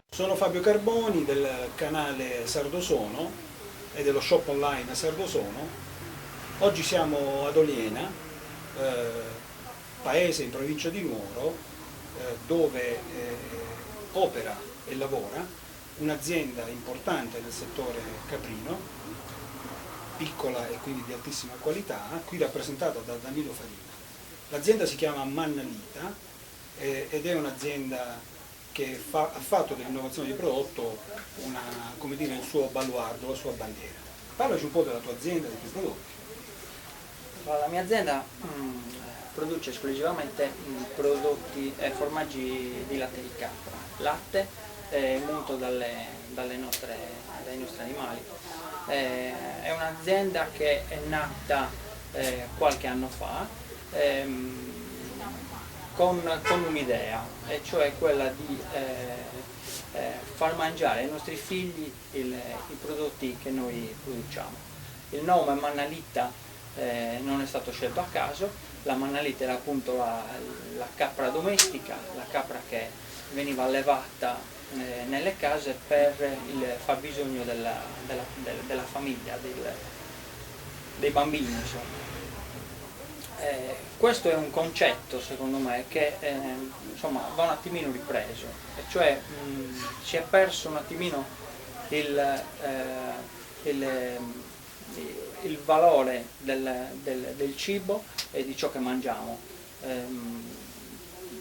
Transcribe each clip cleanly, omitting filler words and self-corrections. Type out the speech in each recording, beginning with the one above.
Sono Fabio Carboni del canale Sardosono e dello shop online Sardosono. Oggi siamo ad Oliena, paese in provincia di Nuoro, dove opera e lavora un'azienda importante nel settore caprino, piccola e quindi di altissima qualità, qui rappresentata da Danilo Farina. L'azienda si chiama Mannalita ed è un'azienda che ha fatto dell'innovazione di prodotto il suo baluardo, la sua bandiera. Parlaci un po' della tua azienda, dei tuoi prodotti. La mia azienda produce esclusivamente prodotti e formaggi di latte di capra, latte munto dai nostri animali. È un'azienda che è nata qualche anno fa con un'idea, e cioè quella di far mangiare ai nostri figli i prodotti che noi produciamo. Il nome Mannalita non è stato scelto a caso. La Mannalita era appunto la capra domestica, la capra che veniva allevata nelle case per il fabbisogno della famiglia, dei bambini, insomma. Questo è un concetto, secondo me, che insomma, va un attimino ripreso, e cioè si è perso un attimino il valore del cibo e di ciò che mangiamo.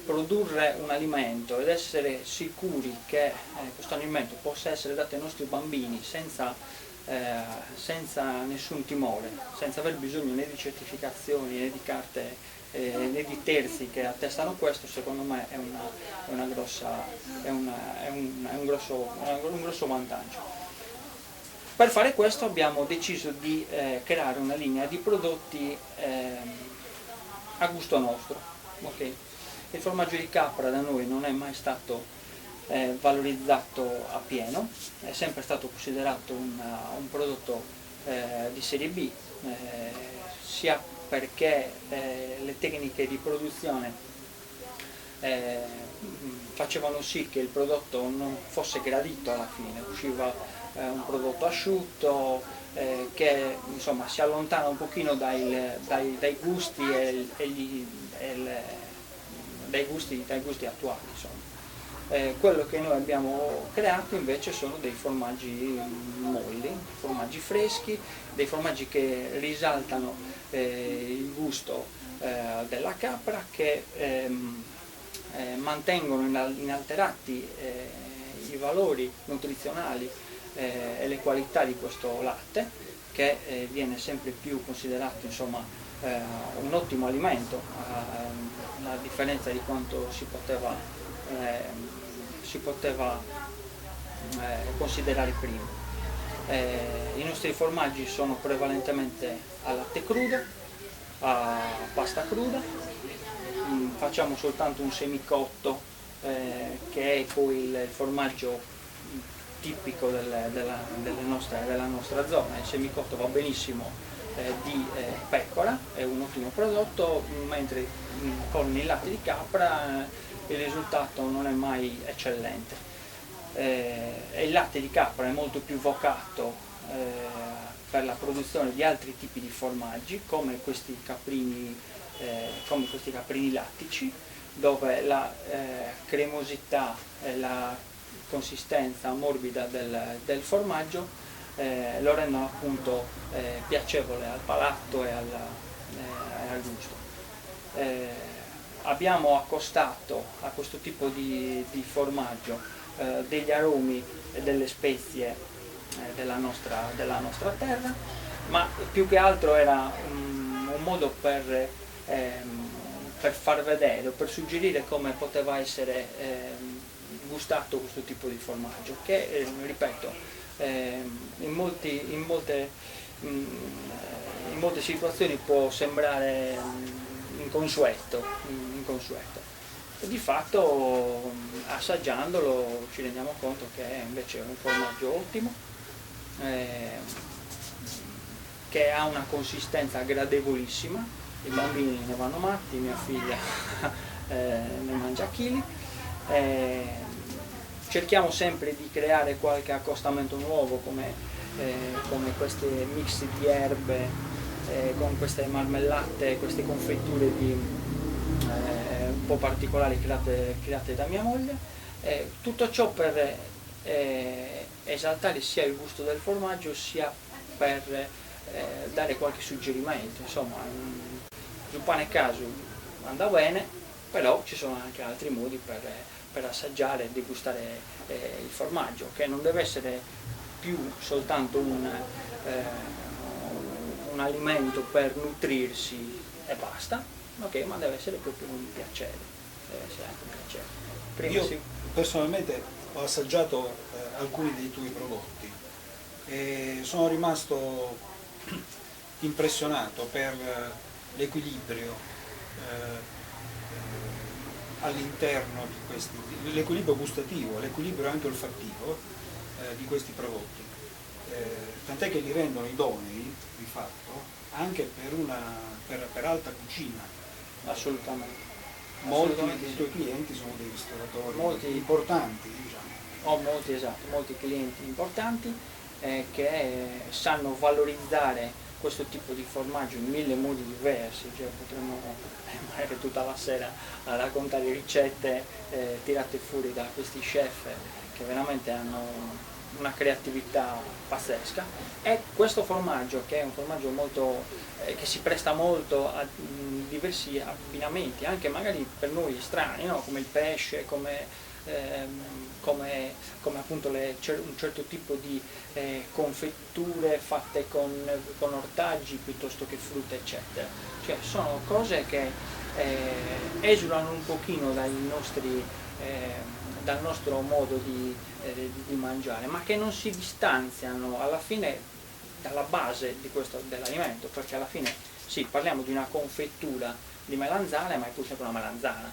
Produrre un alimento ed essere sicuri che questo alimento possa essere dato ai nostri bambini senza nessun timore, senza aver bisogno né di certificazioni né di carte né di terzi che attestano questo, secondo me è un grosso vantaggio. Per fare questo abbiamo deciso di creare una linea di prodotti a gusto nostro. Okay? Il formaggio di capra da noi non è mai stato valorizzato appieno, è sempre stato considerato un prodotto di serie B, sia perché le tecniche di produzione facevano sì che il prodotto non fosse gradito alla fine, usciva un prodotto asciutto che insomma si allontana un pochino dai gusti dai gusti attuali, insomma. Quello che noi abbiamo creato invece sono dei formaggi molli, formaggi freschi, dei formaggi che risaltano il gusto della capra, che mantengono inalterati i valori nutrizionali e le qualità di questo latte, che viene sempre più considerato, insomma, un ottimo alimento, a differenza di quanto si poteva considerare prima. I nostri formaggi sono prevalentemente a latte crudo, a pasta cruda, facciamo soltanto un semicotto che è poi il formaggio tipico della nostra zona. Il semicotto va benissimo di pecora, è un ottimo prodotto, mentre con il latte di capra il risultato non è mai eccellente. E il latte di capra è molto più vocato per la produzione di altri tipi di formaggi, come questi caprini lattici, dove la cremosità e la consistenza morbida del formaggio lo rendono appunto piacevole al palato e al gusto. Abbiamo accostato a questo tipo di formaggio degli aromi e delle spezie della nostra terra, ma più che altro era un modo per far vedere o per suggerire come poteva essere gustato questo tipo di formaggio, che ripeto, in molte situazioni può sembrare inconsueto. Di fatto, assaggiandolo, ci rendiamo conto che invece è un formaggio ottimo, che ha una consistenza gradevolissima, i bambini ne vanno matti, mia figlia ne mangia chili. Cerchiamo sempre di creare qualche accostamento nuovo come questi mix di erbe, con queste marmellate, queste confetture un po' particolari create da mia moglie. Tutto ciò per esaltare sia il gusto del formaggio sia per dare qualche suggerimento. Insomma, il pane casu andava bene, però ci sono anche altri modi per assaggiare e degustare il formaggio, che non deve essere più soltanto un alimento per nutrirsi e basta, okay, ma deve essere proprio un piacere, deve essere anche un piacere. Io personalmente ho assaggiato alcuni dei tuoi prodotti e sono rimasto impressionato per l'equilibrio all'interno di questi, l'equilibrio gustativo, l'equilibrio anche olfattivo di questi prodotti, tant'è che li rendono idonei di fatto anche per alta cucina. Assolutamente. Molti dei tuoi clienti sono dei ristoratori importanti, diciamo. Molti clienti importanti che sanno valorizzare questo tipo di formaggio in 1000 modi diversi, cioè potremmo rimanere tutta la sera a raccontare ricette tirate fuori da questi chef che veramente hanno una creatività pazzesca, e questo formaggio, che è un formaggio molto che si presta molto a diversi abbinamenti, anche magari per noi strani, no? Come il pesce, come appunto un certo tipo di confetture fatte con ortaggi piuttosto che frutta, eccetera. Cioè sono cose che esulano un pochino dal nostro modo di mangiare, ma che non si distanziano alla fine dalla base dell'alimento, perché alla fine sì, parliamo di una confettura di melanzane, ma è pur sempre una melanzana,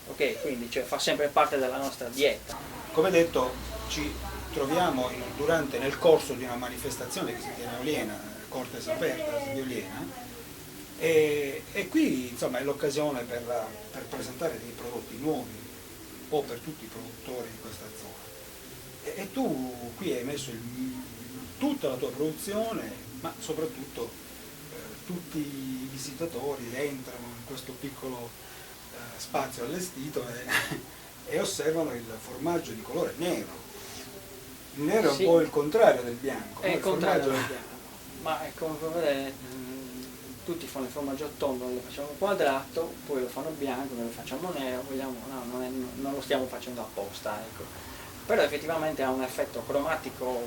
ok? Quindi cioè, fa sempre parte della nostra dieta. Come detto, ci troviamo nel corso di una manifestazione che si tiene a Oliena, Cortes Apertas di Oliena, e qui insomma è l'occasione per presentare dei prodotti nuovi o per tutti i produttori di questa zona. E tu qui hai messo tutta la tua produzione, ma soprattutto tutti i visitatori entrano in questo piccolo spazio allestito e osservano il formaggio di colore nero. Il nero è sì, un po' il contrario del bianco. È il contrario del bianco, ma come puoi vedere tutti fanno il formaggio tondo, lo facciamo quadrato, poi lo fanno bianco, noi lo facciamo nero, vogliamo, no, non lo stiamo facendo apposta, ecco. Però effettivamente ha un effetto cromatico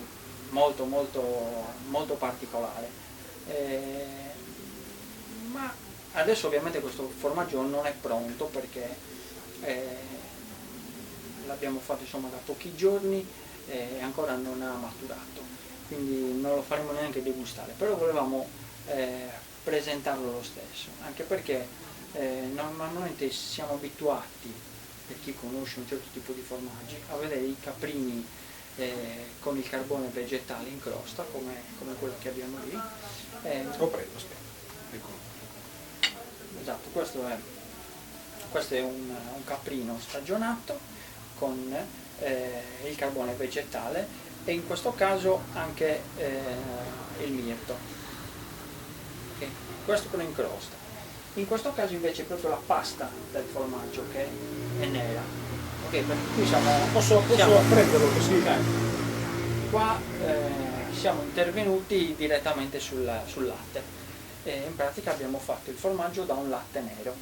molto particolare. Ma adesso ovviamente questo formaggio non è pronto perché l'abbiamo fatto insomma da pochi giorni e ancora non ha maturato, quindi non lo faremo neanche degustare, però volevamo presentarlo lo stesso, anche perché normalmente siamo abituati, per chi conosce un certo tipo di formaggi, a vedere i caprini con il carbone vegetale in crosta, come quello che abbiamo lì. Lo prendo, aspetta. Esatto, questo è un caprino stagionato con il carbone vegetale e in questo caso anche il mirto. Okay. Questo quello in crosta. In questo caso invece è proprio la pasta del formaggio che è nera. Ok, perché qui posso prenderlo così? Qua siamo intervenuti direttamente sul latte. In pratica abbiamo fatto il formaggio da un latte nero.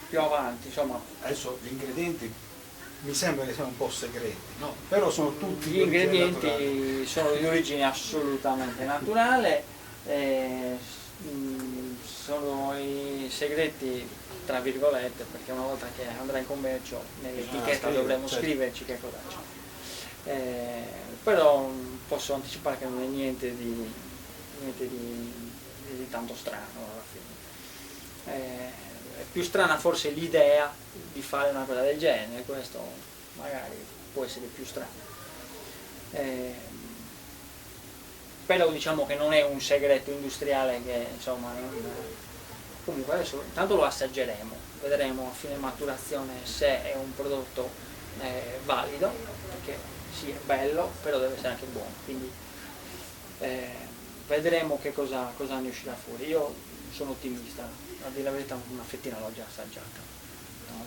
Più avanti, insomma. Adesso gli ingredienti mi sembra che siano un po' segreti, no? Però sono tutti gli ingredienti sono di origine assolutamente naturale, sono i segreti tra virgolette, perché una volta che andrà in commercio nell'etichetta dovremo scriverci che cosa c'è. Però posso anticipare che non è niente di tanto strano alla fine. È più strana forse l'idea di fare una cosa del genere, questo magari può essere più strano. però diciamo che non è un segreto industriale che insomma comunque adesso intanto lo assaggeremo, vedremo a fine maturazione se è un prodotto valido, perché sì, è bello, però deve essere anche buono, quindi vedremo che cosa ne uscirà fuori. Io sono ottimista, a dire la verità una fettina l'ho già assaggiata,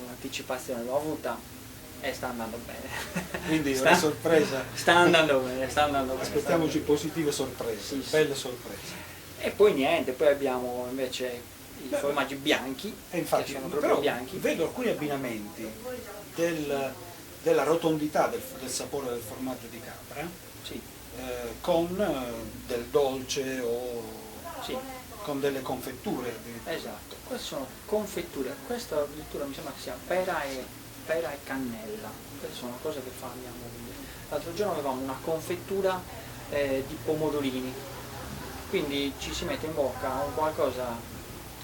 un'anticipazione l'ho avuta e sta andando bene. Quindi una sorpresa. Sta andando bene, sta andando bene. Aspettiamoci positive sorprese, sì, belle sorprese. E poi niente, poi abbiamo invece i formaggi bianchi, e infatti, che sono proprio però bianchi. vedo alcuni abbinamenti della rotondità del sapore del formaggio di capra, Sì. Con del dolce o Sì. con delle confetture. Esatto, queste sono confetture, questo addirittura mi sembra che sia pera e cannella, queste sono cose che fa mia moglie. L'altro giorno avevamo una confettura di pomodorini, quindi ci si mette in bocca un qualcosa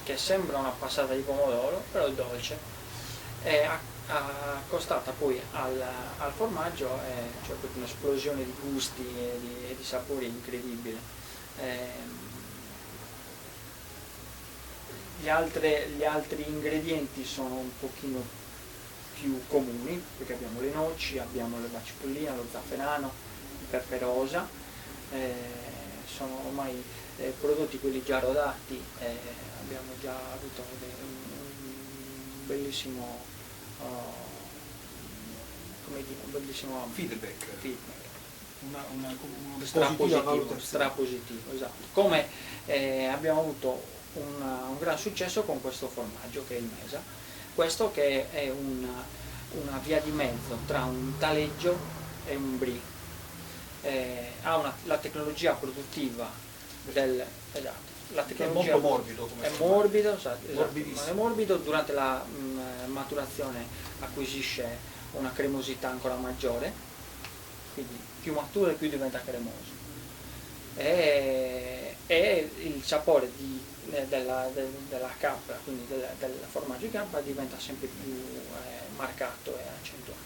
che sembra una passata di pomodoro, però è dolce, accostata poi al formaggio, c'è proprio un'esplosione di gusti e di sapori incredibile. Gli altri ingredienti sono un pochino più comuni, perché abbiamo le noci, abbiamo la cipollina, lo zafferano, il pepe rosa, sono ormai prodotti quelli già rodati, abbiamo già avuto un bellissimo, Feedback. Una strapositivo, esatto. Come abbiamo avuto un gran successo con questo formaggio che è il Mesa, questo che è una via di mezzo tra un taleggio e un brie, ha la tecnologia produttiva la tecnologia è molto morbido, come è morbido, esatto, morbidissimo. è morbido, durante la maturazione acquisisce una cremosità ancora maggiore, quindi più matura e più diventa cremoso, e il sapore della capra, quindi del formaggio di capra, diventa sempre più marcato e accentuato.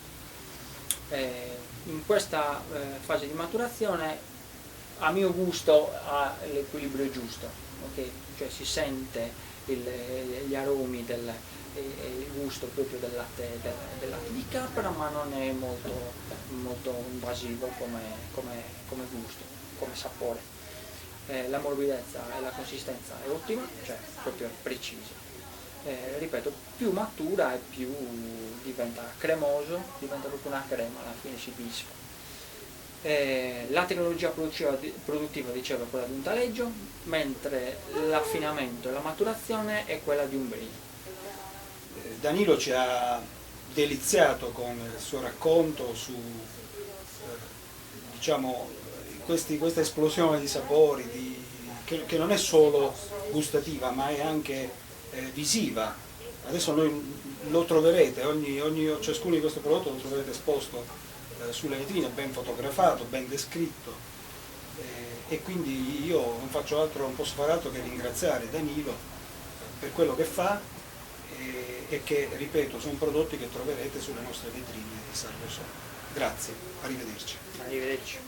In questa fase di maturazione a mio gusto ha l'equilibrio giusto, okay? Cioè si sente gli aromi il gusto proprio del latte di capra, ma non è molto invasivo come gusto, come sapore. La morbidezza e la consistenza è ottima, cioè proprio precisa. Ripeto, più matura e più diventa cremoso, diventa proprio una crema, alla fine si disfa. La tecnologia produttiva dicevo è quella di un taleggio, mentre l'affinamento e la maturazione è quella di un brie. Danilo ci ha deliziato con il suo racconto su diciamo, questa esplosione di sapori che non è solo gustativa ma è anche visiva. Adesso noi lo troverete, ciascuno di questo prodotto lo troverete esposto sulle vetrine, ben fotografato, ben descritto, e quindi io non posso fare altro che ringraziare Danilo per quello che fa e che, ripeto, sono prodotti che troverete sulle nostre vetrine di Salvo Sole. Grazie, arrivederci. Arrivederci.